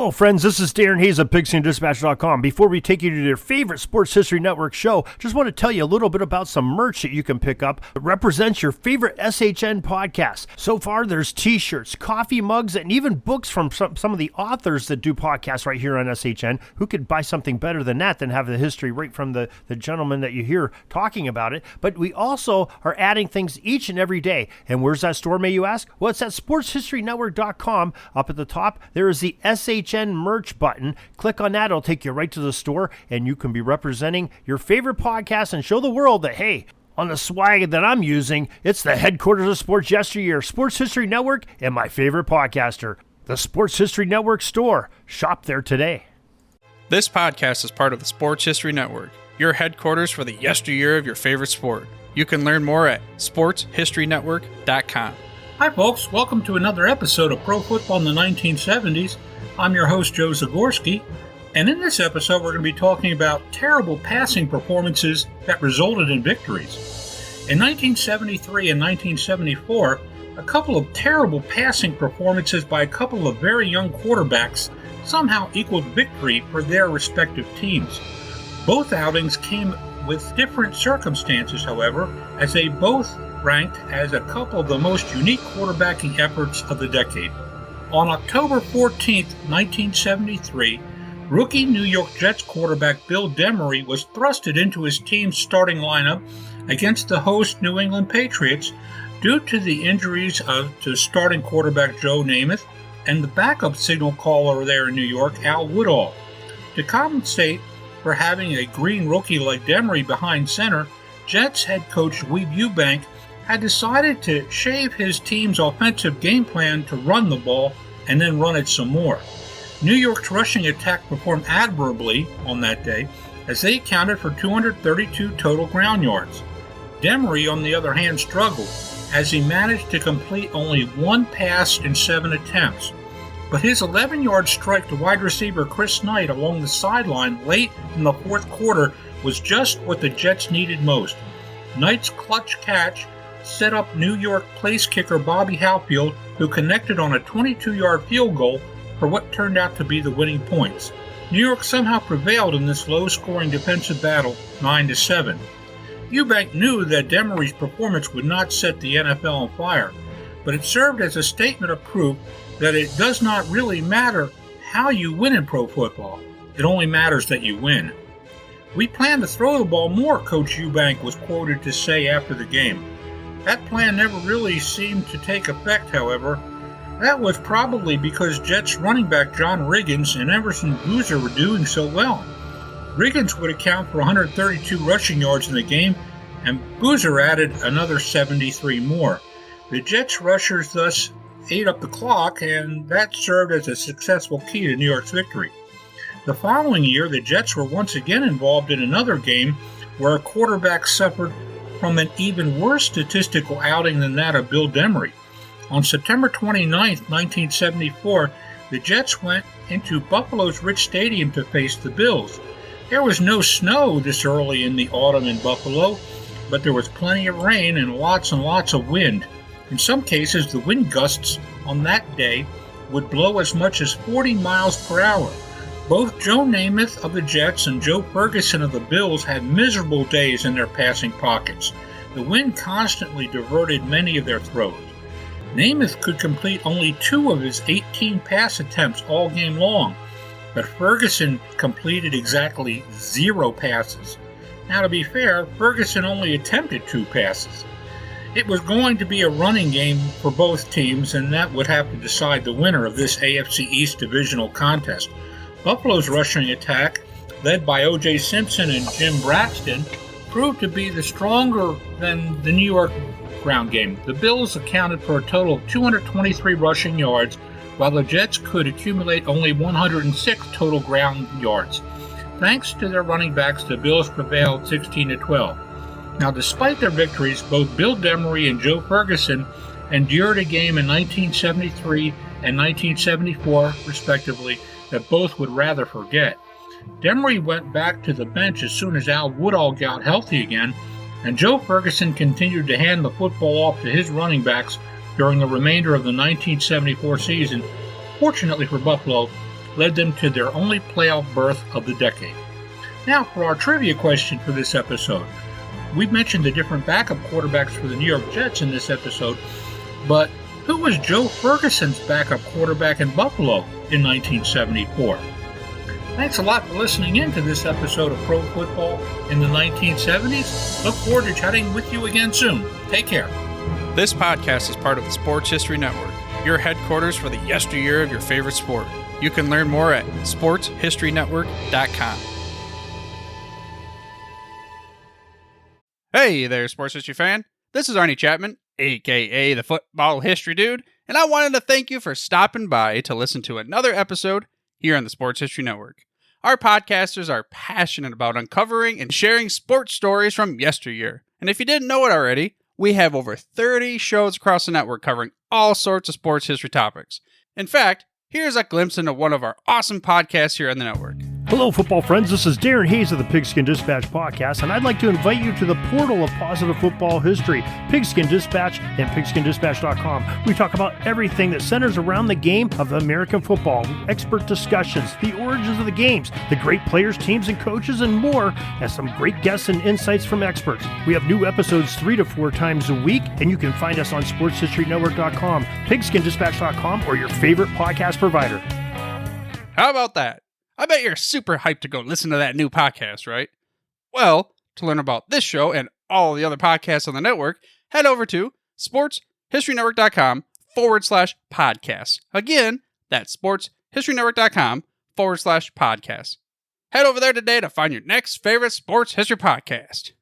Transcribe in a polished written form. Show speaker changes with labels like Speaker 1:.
Speaker 1: Hello, friends. This is Darren Hayes of PigskinDispatch.com. Before we take you to your favorite Sports History Network show, just want to tell you a little bit about some merch that you can pick up that represents your favorite SHN podcasts. So far, there's t-shirts, coffee mugs, and even books from some of the authors that do podcasts right here on SHN. Who could buy something better than that, than have the history right from the gentleman that you hear talking about it? But we also are adding things each and every day. And where's that store, may you ask? Well, it's at SportsHistoryNetwork.com. Up at the top, there is the SHN merch button. Click on that. It'll take you right to the store, and you can be representing your favorite podcast and show the world that, hey, on the swag that I'm using, it's the headquarters of sports yesteryear, Sports History Network, and my favorite podcaster, the Sports History Network store. Shop there today.
Speaker 2: This podcast is part of the Sports History Network, your headquarters for the yesteryear of your favorite sport. You can learn more at sportshistorynetwork.com.
Speaker 3: Hi folks, welcome to another episode of Pro Football in the 1970s. I'm your host, Joe Zagorski, and in this episode we're going to be talking about terrible passing performances that resulted in victories. In 1973 and 1974, a couple of terrible passing performances by a couple of very young quarterbacks somehow equaled victory for their respective teams. Both outings came with different circumstances, however, as they both ranked as a couple of the most unique quarterbacking efforts of the decade. On October 14, 1973, rookie New York Jets quarterback Bill Demery was thrusted into his team's starting lineup against the host New England Patriots due to the injuries to starting quarterback Joe Namath and the backup signal caller there in New York, Al Woodall. To compensate for having a green rookie like Demery behind center, Jets head coach Weeb Ewbank had decided to shave his team's offensive game plan to run the ball and then run it some more. New York's rushing attack performed admirably on that day as they accounted for 232 total ground yards. Demery, on the other hand, struggled as he managed to complete only one pass in 7 attempts. But his 11-yard strike to wide receiver Chris Knight along the sideline late in the fourth quarter was just what the Jets needed most. Knight's clutch catch set up New York place kicker Bobby Halfield, who connected on a 22-yard field goal for what turned out to be the winning points. New York somehow prevailed in this low-scoring defensive battle, 9-7. Ewbank knew that Demery's performance would not set the NFL on fire, but it served as a statement of proof that it does not really matter how you win in pro football. It only matters that you win. "We plan to throw the ball more," Coach Ewbank was quoted to say after the game. That plan never really seemed to take effect, however. That was probably because Jets running back John Riggins and Everson Boozer were doing so well. Riggins would account for 132 rushing yards in the game, and Boozer added another 73 more. The Jets rushers thus ate up the clock, and that served as a successful key to New York's victory. The following year, the Jets were once again involved in another game where a quarterback suffered from an even worse statistical outing than that of Bill Demery. On September 29, 1974, the Jets went into Buffalo's Rich Stadium to face the Bills. There was no snow this early in the autumn in Buffalo, but there was plenty of rain and lots of wind. In some cases, the wind gusts on that day would blow as much as 40 miles per hour. Both Joe Namath of the Jets and Joe Ferguson of the Bills had miserable days in their passing pockets. The wind constantly diverted many of their throws. Namath could complete only 2 of his 18 pass attempts all game long, but Ferguson completed exactly 0 passes. Now, to be fair, Ferguson only attempted 2 passes. It was going to be a running game for both teams, and that would have to decide the winner of this AFC East divisional contest. Buffalo's rushing attack, led by O.J. Simpson and Jim Braxton, proved to be the stronger than the New York ground game. The Bills accounted for a total of 223 rushing yards, while the Jets could accumulate only 106 total ground yards. Thanks to their running backs, the Bills prevailed 16-12. Now, despite their victories, both Bill Demery and Joe Ferguson endured a game in 1973 and 1974, respectively, that both would rather forget. Demery went back to the bench as soon as Al Woodall got healthy again, and Joe Ferguson continued to hand the football off to his running backs during the remainder of the 1974 season. Fortunately for Buffalo, led them to their only playoff berth of the decade. Now, for our trivia question for this episode. We've mentioned the different backup quarterbacks for the New York Jets in this episode, but who was Joe Ferguson's backup quarterback in Buffalo in 1974? Thanks a lot for listening in to this episode of Pro Football in the 1970s. Look forward to chatting with you again soon. Take care.
Speaker 2: This podcast is part of the Sports History Network, your headquarters for the yesteryear of your favorite sport. You can learn more at sportshistorynetwork.com. Hey there, sports history fan. This is Arnie Chapman, aka the Football History Dude, and I wanted to thank you for stopping by to listen to another episode here on the Sports History Network. Our podcasters are passionate about uncovering and sharing sports stories from yesteryear. And if you didn't know it already, we have over 30 shows across the network covering all sorts of sports history topics. In fact, here's a glimpse into one of our awesome podcasts here on the network.
Speaker 1: Hello, football friends. This is Darren Hayes of the Pigskin Dispatch podcast, and I'd like to invite you to the portal of positive football history, Pigskin Dispatch and pigskindispatch.com. We talk about everything that centers around the game of American football, expert discussions, the origins of the games, the great players, teams, and coaches, and more, and some great guests and insights from experts. We have new episodes 3 to 4 times a week, and you can find us on sportshistorynetwork.com, pigskindispatch.com, or your favorite podcast provider.
Speaker 2: How about that? I bet you're super hyped to go listen to that new podcast, right? Well, to learn about this show and all the other podcasts on the network, head over to sportshistorynetwork.com/podcasts. Again, that's sportshistorynetwork.com/podcasts. Head over there today to find your next favorite sports history podcast.